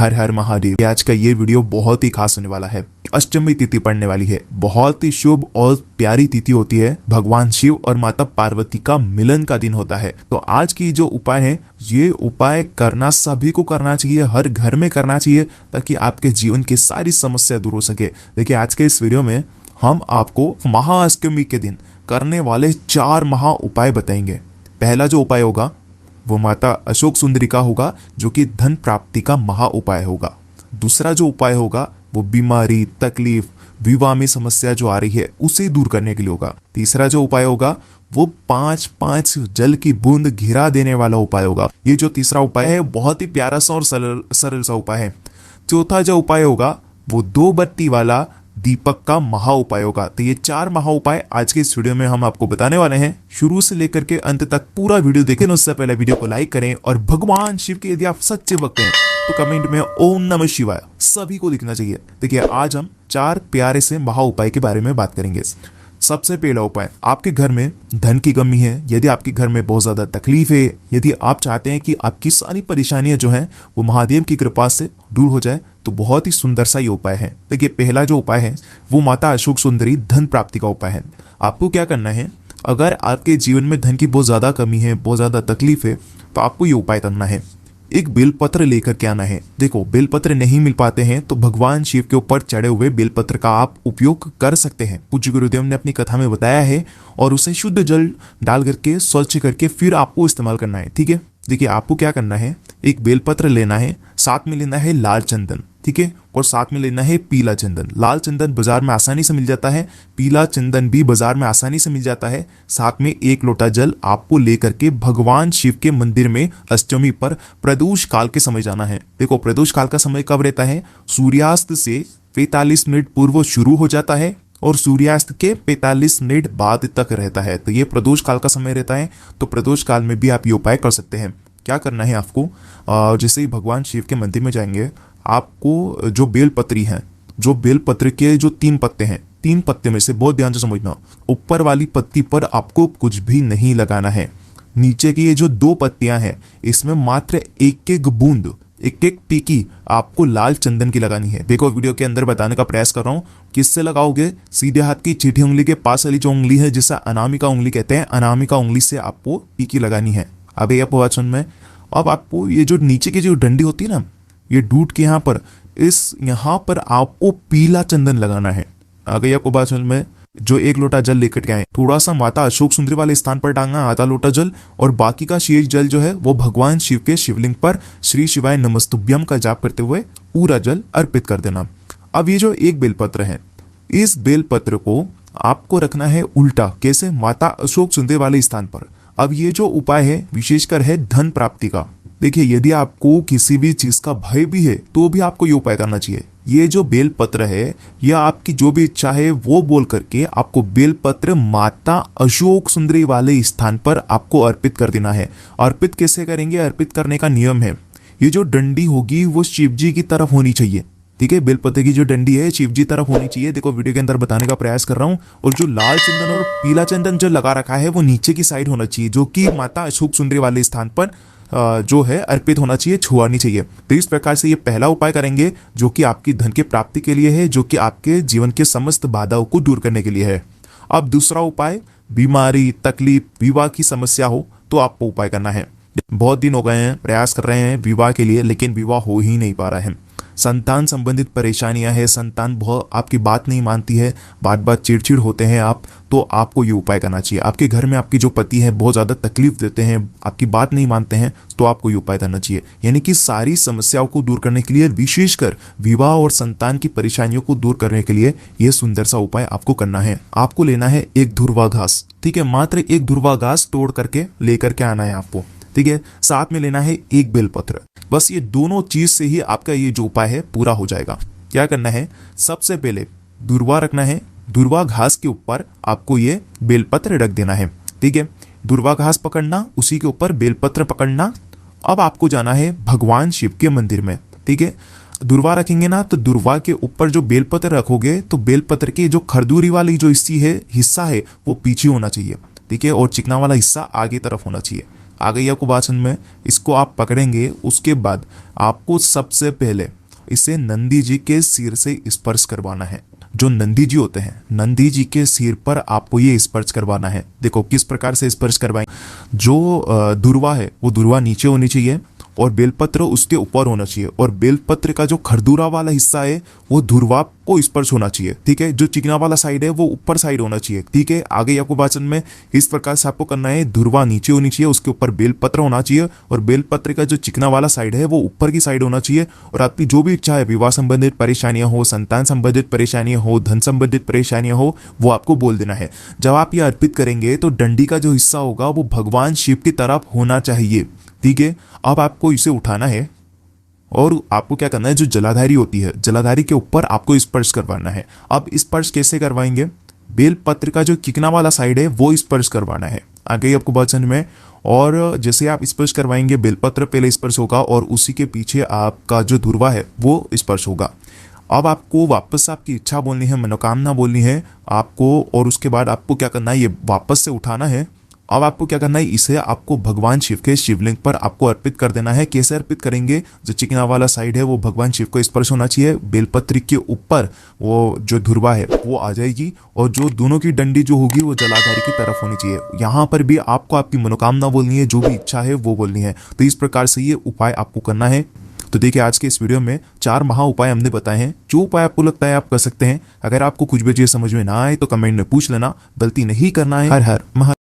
हर हर महादेव। आज का ये वीडियो बहुत ही खास होने वाला है। अष्टमी तिथि पड़ने वाली है। बहुत ही शुभ और प्यारी तिथि होती है। भगवान शिव और माता पार्वती का मिलन का दिन होता है। तो आज की जो उपाय है, ये उपाय करना सभी को करना चाहिए, हर घर में करना चाहिए, ताकि आपके जीवन की सारी समस्या दूर हो सके। देखिए, आज के इस वीडियो में हम आपको महाअष्टमी के दिन करने वाले 4 महा उपाय बताएंगे। पहला जो उपाय होगा वो माता अशोक सुंदरी का होगा, जो कि धन प्राप्ति का महा उपाय होगा। दूसरा जो उपाय होगा वो बीमारी, तकलीफ, विवाह में समस्या जो आ रही है उसे दूर करने के लिए होगा। तीसरा जो उपाय होगा वो 5 जल की बूंद घिरा देने वाला उपाय होगा। ये जो तीसरा उपाय है बहुत ही प्यारा सा और सरल सा उपाय है। चौथा जो उपाय होगा वो 2 बत्ती वाला दीपक का महा उपाय होगा। तो ये 4 महा उपाय आज के इस वीडियो में हम आपको बताने वाले हैं। शुरू से लेकर के अंत तक पूरा वीडियो देखें। उससे पहले वीडियो को लाइक करें और भगवान शिव के यदि आप सच्चे भक्त हैं तो कमेंट में ओम नमः शिवाय सभी को लिखना चाहिए। देखिए, आज हम 4 प्यारे से महा उपाय के बारे में बात करेंगे। सबसे पहला उपाय, आपके घर में धन की कमी है, यदि आपके घर में बहुत ज्यादा तकलीफ है, यदि आप चाहते हैं कि आपकी सारी परेशानियां जो हैं वो महादेव की कृपा से दूर हो जाए, तो बहुत ही सुंदर सा ये उपाय है। देखिए, पहला जो उपाय है वो माता अशोक सुंदरी धन प्राप्ति का उपाय है। आपको क्या करना है, अगर आपके जीवन में धन की बहुत ज्यादा कमी है, बहुत ज्यादा तकलीफ है, तो आपको ये उपाय करना है। एक बेलपत्र लेकर के आना है। देखो, बेलपत्र नहीं मिल पाते हैं तो भगवान शिव के ऊपर चढ़े हुए बेलपत्र का आप उपयोग कर सकते हैं। पूज्य गुरुदेव ने अपनी कथा में बताया है, और उसे शुद्ध जल डाल करके स्वच्छ करके फिर आपको इस्तेमाल करना है। ठीक है, देखिए, आपको क्या करना है, एक बेलपत्र लेना है, साथ में लेना है लाल चंदन, ठीक है, और साथ में लेना है पीला चंदन। लाल चंदन बाजार में आसानी से मिल जाता है, पीला चंदन भी बाजार में आसानी से मिल जाता है। साथ में 1 लोटा जल आपको लेकर के भगवान शिव के मंदिर में अष्टमी पर प्रदोष काल के समय जाना है। देखो, प्रदोष काल का समय कब रहता है, सूर्यास्त से 45 मिनट पूर्व शुरू हो जाता है और सूर्यास्त के 45 मिनट बाद तक रहता है। तो ये प्रदोष काल का समय रहता है। तो प्रदोष काल में भी आप ये उपाय कर सकते हैं। क्या करना है आपको, जैसे ही भगवान शिव के मंदिर में जाएंगे, आपको जो बेलपत्री है, जो बेलपत्र के जो 3 पत्ते हैं, 3 पत्ते में से बहुत ध्यान से समझना, ऊपर वाली पत्ती पर आपको कुछ भी नहीं लगाना है। नीचे की ये जो 2 पत्तियां हैं, इसमें मात्र 1 बूंद, 1 टीकी आपको लाल चंदन की लगानी है। देखो, वीडियो के अंदर बताने का प्रयास कर रहा हूँ। किससे लगाओगे, सीधे हाथ की छठी उंगली के पास वाली जो उंगली है, जिसे अनामिका उंगली कहते हैं, अनामिका उंगली से आपको टीकी लगानी है। अब ये वचन में अब आपको ये जो नीचे की जो डंडी होती है ना, ये डूट के यहाँ पर आपको पीला चंदन लगाना है। आगे आपको बात समझ में, जो 1 लोटा जल लेकर के आए, थोड़ा सा माता अशोक सुंदरी वाले स्थान पर डालना, आधा लोटा जल, और बाकी का शेष जल जो है वो भगवान शिव के शिवलिंग पर श्री शिवाय नमस्तुभ्यम का जाप करते हुए पूरा जल अर्पित कर देना। अब ये जो 1 बेलपत्र है, इस बेलपत्र को आपको रखना है उल्टा। कैसे, माता अशोक सुंदरी वाले स्थान पर। अब ये जो उपाय है विशेषकर है धन प्राप्ति का। देखिए, यदि आपको किसी भी चीज का भय भी है तो भी आपको ये उपाय करना चाहिए। ये जो बेलपत्र है, या आपकी जो भी इच्छा है वो बोल करके आपको बेलपत्र माता अशोक सुंदरी वाले स्थान पर आपको अर्पित कर देना है। अर्पित कैसे करेंगे, अर्पित करने का नियम है, ये जो डंडी होगी वो शिव जी की तरफ होनी चाहिए। ठीक है, बेलपत्र की जो डंडी है शिव जी तरफ होनी चाहिए। देखो, वीडियो के अंदर बताने का प्रयास कर रहा हूँ। और जो लाल चंदन और पीला चंदन जो लगा रखा है वो नीचे की साइड होना चाहिए, जो कि माता अशोक सुंदरी वाले स्थान पर जो है अर्पित होना चाहिए, छुआनी चाहिए। तो इस प्रकार से ये पहला उपाय करेंगे, जो कि आपकी धन की प्राप्ति के लिए है, जो कि आपके जीवन के समस्त बाधाओं को दूर करने के लिए है। अब दूसरा उपाय, बीमारी, तकलीफ, विवाह की समस्या हो तो आपको उपाय करना है। बहुत दिन हो गए हैं, प्रयास कर रहे हैं विवाह के लिए, लेकिन विवाह हो ही नहीं पा रहा है। संतान संबंधित परेशानियां है, संतान बहुत आपकी बात नहीं मानती है, बात बात चिड़चिड़ होते हैं आप, तो आपको ये उपाय करना चाहिए। आपके घर में आपकी जो पति है बहुत ज़्यादा तकलीफ देते हैं, आपकी बात नहीं मानते हैं, तो आपको ये उपाय करना चाहिए। यानी कि सारी समस्याओं को दूर करने के लिए, विशेषकर विवाह और संतान की परेशानियों को दूर करने के लिए ये सुंदर सा उपाय आपको करना है। आपको लेना है 1 धुर्वा घास। ठीक है, मात्र 1 धुर्वा घास तोड़ करके लेकर के आना है आपको। ठीक है, साथ में लेना है 1 बेलपत्र। बस ये दोनों चीज से ही आपका ये जो उपाय है पूरा हो जाएगा। क्या करना है, सबसे पहले दुर्वा रखना है, दुर्वा घास के ऊपर आपको ये बेलपत्र रख देना है। ठीक है, दुर्वा घास पकड़ना, उसी के ऊपर बेलपत्र पकड़ना। अब आपको जाना है भगवान शिव के मंदिर में। ठीक है, दुर्वा रखेंगे ना, तो दुर्वा के ऊपर जो बेलपत्र रखोगे तो बेलपत्र की जो खरदूरी वाली जो हिस्सा है वो पीछे होना चाहिए। ठीक है, और चिकना वाला हिस्सा आगे तरफ होना चाहिए। आ गई आपको बात समझ में। इसको आप पकड़ेंगे, उसके बाद आपको सबसे पहले इसे नंदी जी के सिर से स्पर्श करवाना है। जो नंदी जी होते हैं, नंदी जी के सिर पर आपको ये स्पर्श करवाना है। देखो किस प्रकार से स्पर्श करवाएंगे। जो धुरवा है वो धुरवा नीचे होनी चाहिए और बेलपत्र उसके ऊपर होना चाहिए, और बेलपत्र का जो खरदूरा वाला हिस्सा है वो धुरवा को स्पर्श होना चाहिए। ठीक है, जो चिकना वाला साइड है वो ऊपर साइड होना चाहिए। ठीक है, आगे आपको वाचन में इस प्रकार से आपको करना है। धुरवा नीचे होनी चाहिए, उसके ऊपर बेलपत्र होना चाहिए, और बेलपत्र का जो चिकना वाला साइड है वो ऊपर की साइड होना चाहिए। और आपकी जो भी इच्छा है, विवाह संबंधित परेशानियां हो, संतान संबंधित परेशानियां हो, धन संबंधित परेशानियां हो, वो आपको बोल देना है। जब आप ये अर्पित करेंगे तो डंडी का जो हिस्सा होगा वो भगवान शिव की तरफ होना चाहिए। ठीक है, अब आपको इसे उठाना है और आपको क्या करना है, जो जलाधारी होती है, जलाधारी के ऊपर आपको स्पर्श करवाना है। अब स्पर्श कैसे करवाएंगे, बेलपत्र का जो चिकना वाला साइड है वो स्पर्श करवाना है। आगे आपको बात समझ में। और जैसे आप स्पर्श करवाएंगे, बेलपत्र पहले स्पर्श होगा और उसी के पीछे आपका जो धुरवा है वो स्पर्श होगा। अब आपको वापस आपकी इच्छा बोलनी है, मनोकामना बोलनी है आपको, और उसके बाद आपको क्या करना है, ये वापस से उठाना है। अब आपको क्या करना है, इसे आपको भगवान शिव के शिवलिंग पर आपको अर्पित कर देना है। कैसे अर्पित करेंगे, जो चिकना वाला साइड है वो भगवान शिव को स्पर्श होना चाहिए, बेलपत्री के ऊपर वो जो धुरवा है वो आ जाएगी, और जो दोनों की डंडी जो होगी वो जलाधारी की तरफ होनी चाहिए। यहाँ पर भी आपको आपकी मनोकामना बोलनी है, जो भी इच्छा है वो बोलनी है। तो इस प्रकार से ये उपाय आपको करना है। तो देखिए, आज के इस वीडियो में 4 महा उपाय हमने बताए हैं। जो उपाय आपको लगता है आप कर सकते हैं। अगर आपको कुछ भी चीज समझ में ना आए तो कमेंट में पूछ लेना। गलती नहीं करना है। हर हर महा